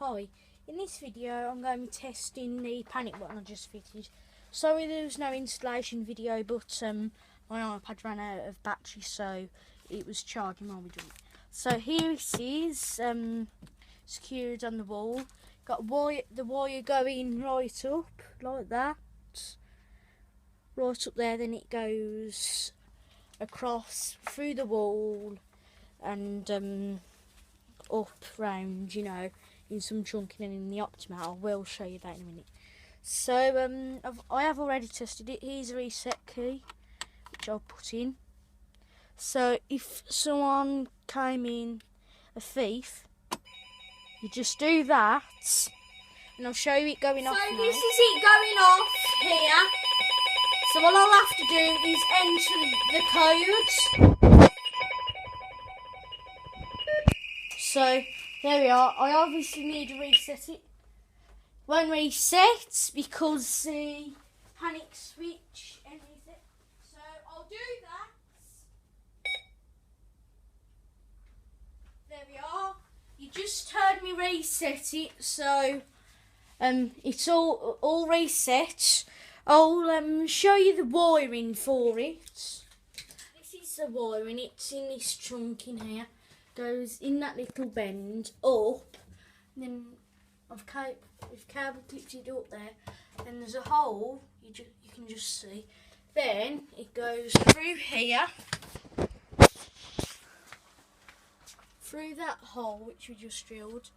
Hi, in this video I'm going to be testing the panic button I just fitted. Sorry there was no installation video, but my iPad ran out of battery, so it was charging while we do it. So here it is, secured on the wall. Got the wire going right up, like that. Right up there, then it goes across, through the wall, and up round, you know, in some chunking and in the optimal. I will show you that in a minute. So I have already tested it. Here's a reset key which I'll put in. So if someone came in, a thief, you just do that, and I'll show you it going off now. So this is it going off here. So all I'll have to do is enter the codes. So there we are. I obviously need to reset it. Won't reset because the panic switch and everything. So I'll do that. There we are. You just heard me reset it, so it's all reset. I'll show you the wiring for it. This is the wiring. It's in this chunk in here. Goes in that little bend up, and then I've cable clipped it up there, and there's a hole you can just see. Then it goes through here, through that hole which I just drilled,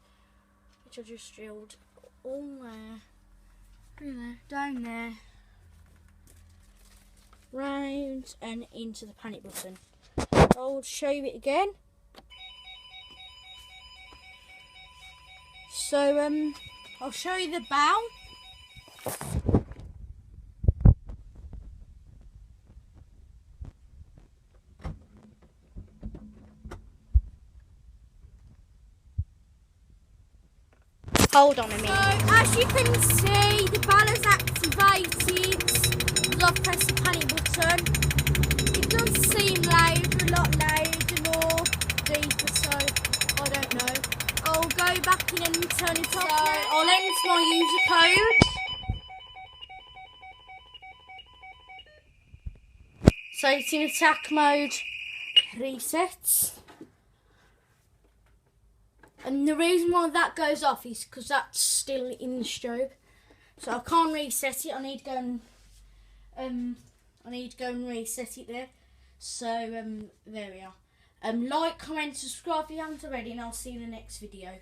all there, through there, down there, round and into the panic button. I'll show you it again. So I'll show you the bell. Hold on a minute. So as you can see, the bell is activated because I've pressed the panic button. It does seem loud, a lot louder or deeper, so I don't know. I'll go back in and turn it off. So I'll enter my user code. So it's in attack mode, resets. And the reason why that goes off is because that's still in the strobe. So I can't reset it. I need to go and reset it there. So there we are. Like, comment, subscribe if you haven't already, and I'll see you in the next video.